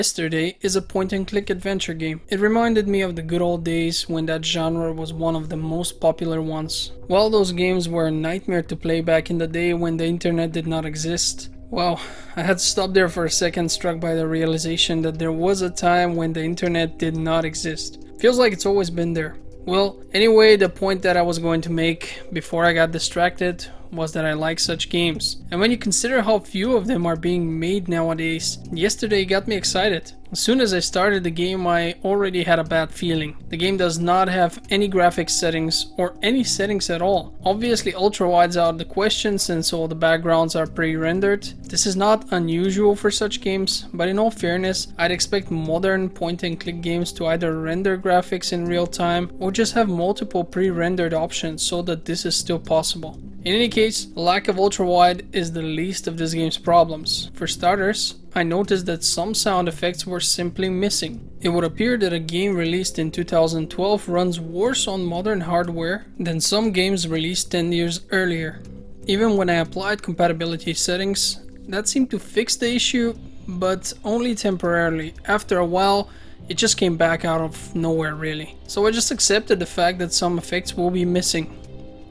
Yesterday is a point-and-click adventure game. It reminded me of the good old days when that genre was one of the most popular ones. While those games were a nightmare to play back in the day when the internet did not exist, well, I had to stop there for a second, struck by the realization that there was a time when the internet did not exist. Feels like it's always been there. Well, anyway, the point that I was going to make before I got distracted was that I like such games. And when you consider how few of them are being made nowadays, yesterday got me excited. As soon as I started the game, I already had a bad feeling. The game does not have any graphics settings or any settings at all. Obviously ultra wide's out of the question since all the backgrounds are pre-rendered. This is not unusual for such games, but in all fairness, I'd expect modern point-and-click games to either render graphics in real time or just have multiple pre-rendered options so that this is still possible. In any case, the lack of ultra-wide is the least of this game's problems. For starters, I noticed that some sound effects were simply missing. It would appear that a game released in 2012 runs worse on modern hardware than some games released 10 years earlier. Even when I applied compatibility settings, that seemed to fix the issue, but only temporarily. After a while, it just came back out of nowhere really. So I just accepted the fact that some effects will be missing,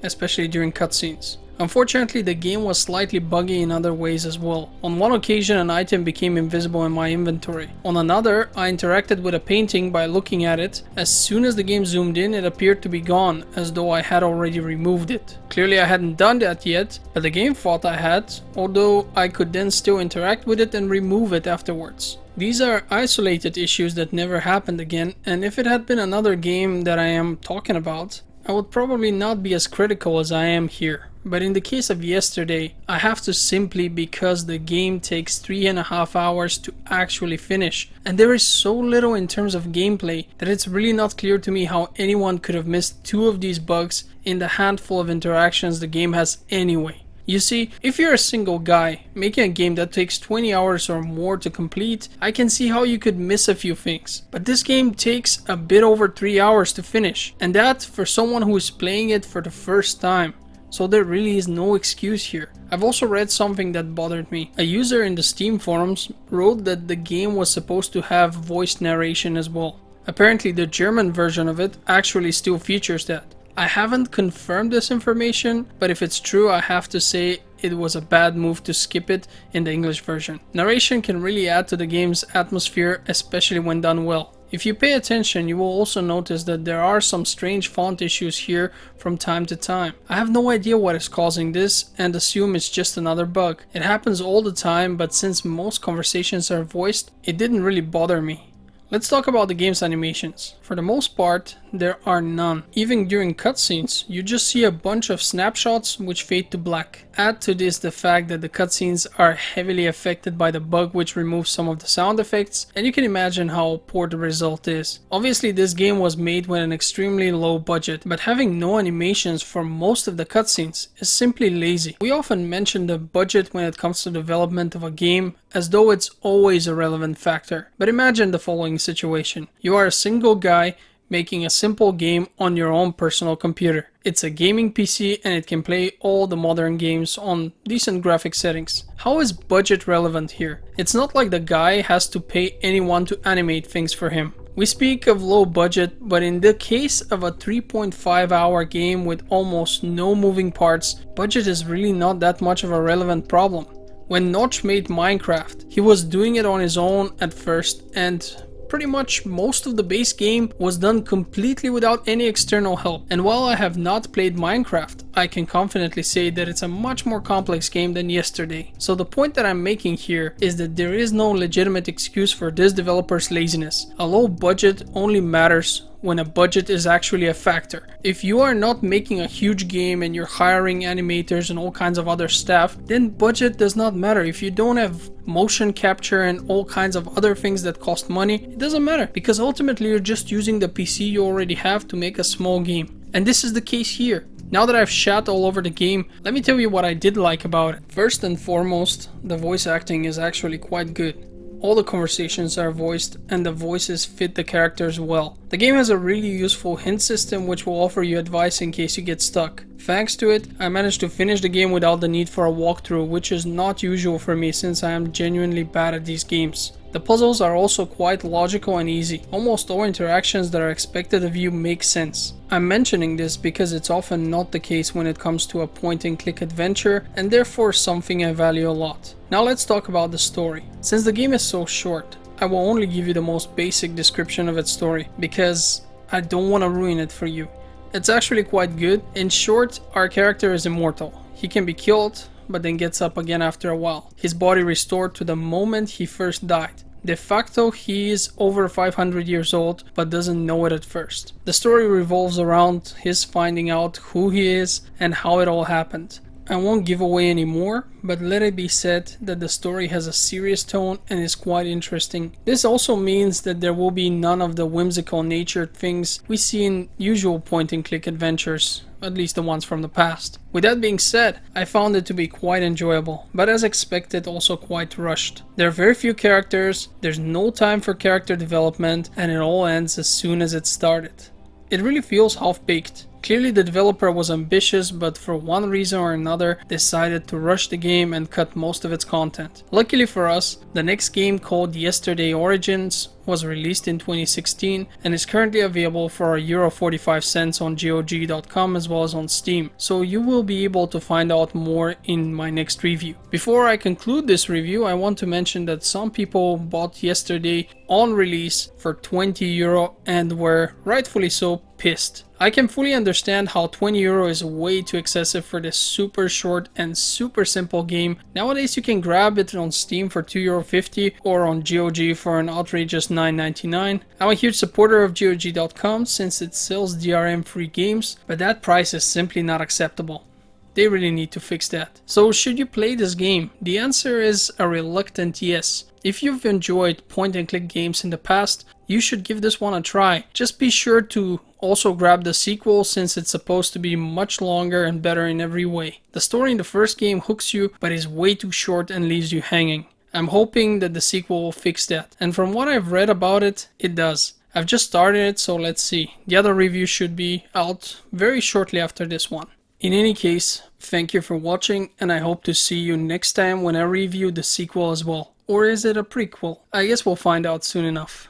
especially during cutscenes. Unfortunately, the game was slightly buggy in other ways as well. On one occasion, an item became invisible in my inventory. On another, I interacted with a painting by looking at it. As soon as the game zoomed in, it appeared to be gone, as though I had already removed it. Clearly I hadn't done that yet, but the game thought I had, although I could then still interact with it and remove it afterwards. These are isolated issues that never happened again, and if it had been another game that I am talking about, I would probably not be as critical as I am here. But in the case of yesterday, I have to simply because the game takes 3.5 hours to actually finish. And there is so little in terms of gameplay that it's really not clear to me how anyone could have missed 2 of these bugs in the handful of interactions the game has anyway. You see, if you're a single guy making a game that takes 20 hours or more to complete, I can see how you could miss a few things. But this game takes a bit over 3 hours to finish, and that for someone who is playing it for the first time. So there really is no excuse here. I've also read something that bothered me. A user in the Steam forums wrote that the game was supposed to have voice narration as well. Apparently the German version of it actually still features that. I haven't confirmed this information, but if it's true, I have to say it was a bad move to skip it in the English version. Narration can really add to the game's atmosphere, especially when done well. If you pay attention, you will also notice that there are some strange font issues here from time to time. I have no idea what is causing this and assume it's just another bug. It happens all the time, but since most conversations are voiced, it didn't really bother me. Let's talk about the game's animations. For the most part, there are none. Even during cutscenes, you just see a bunch of snapshots which fade to black. Add to this the fact that the cutscenes are heavily affected by the bug which removes some of the sound effects, and you can imagine how poor the result is. Obviously this game was made with an extremely low budget, but having no animations for most of the cutscenes is simply lazy. We often mention the budget when it comes to development of a game, as though it's always a relevant factor. But imagine the following situation. You are a single guy making a simple game on your own personal computer. It's a gaming PC and it can play all the modern games on decent graphic settings. How is budget relevant here? It's not like the guy has to pay anyone to animate things for him. We speak of low budget, but in the case of a 3.5 hour game with almost no moving parts, budget is really not that much of a relevant problem. When Notch made Minecraft, he was doing it on his own at first, and pretty much most of the base game was done completely without any external help. And while I have not played Minecraft, I can confidently say that it's a much more complex game than yesterday. So the point that I'm making here is that there is no legitimate excuse for this developer's laziness. A low budget only matters when a budget is actually a factor. If you are not making a huge game and you're hiring animators and all kinds of other staff, then budget does not matter. If you don't have motion capture and all kinds of other things that cost money, it doesn't matter, because ultimately you're just using the PC you already have to make a small game. And this is the case here. Now that I've shat all over the game, let me tell you what I did like about it. First and foremost, the voice acting is actually quite good. All the conversations are voiced and the voices fit the characters well. The game has a really useful hint system which will offer you advice in case you get stuck. Thanks to it, I managed to finish the game without the need for a walkthrough, which is not usual for me since I am genuinely bad at these games. The puzzles are also quite logical and easy. Almost all interactions that are expected of you make sense. I'm mentioning this because it's often not the case when it comes to a point and click adventure, and therefore something I value a lot. Now let's talk about the story. Since the game is so short, I will only give you the most basic description of its story, because I don't want to ruin it for you. It's actually quite good. In short, our character is immortal. He can be killed, but then gets up again after a while. His body restored to the moment he first died. De facto, he is over 500 years old, but doesn't know it at first. The story revolves around his finding out who he is and how it all happened. I won't give away any more, but let it be said that the story has a serious tone and is quite interesting. This also means that there will be none of the whimsical natured things we see in usual point and click adventures, at least the ones from the past. With that being said, I found it to be quite enjoyable, but as expected also quite rushed. There are very few characters, there's no time for character development, and it all ends as soon as it started. It really feels half-baked. Clearly the developer was ambitious, but for one reason or another decided to rush the game and cut most of its content. Luckily for us, the next game, called Yesterday Origins, was released in 2016 and is currently available for €45 on GOG.com as well as on Steam, so you will be able to find out more in my next review. Before I conclude this review, I want to mention that some people bought Yesterday on release for €20 and were, rightfully so, pissed. I can fully understand how €20 is way too excessive for this super short and super simple game. Nowadays you can grab it on Steam for €2.50 or on GOG for an outrageous $9.99. I'm a huge supporter of GOG.com since it sells DRM free games, but that price is simply not acceptable. They really need to fix that. So should you play this game? The answer is a reluctant yes. If you've enjoyed point and click games in the past, you should give this one a try. Just be sure to also grab the sequel since it's supposed to be much longer and better in every way. The story in the first game hooks you, but is way too short and leaves you hanging. I'm hoping that the sequel will fix that, and from what I've read about it, it does. I've just started it, so let's see. The other review should be out very shortly after this one. In any case, thank you for watching, and I hope to see you next time when I review the sequel as well. Or is it a prequel? I guess we'll find out soon enough.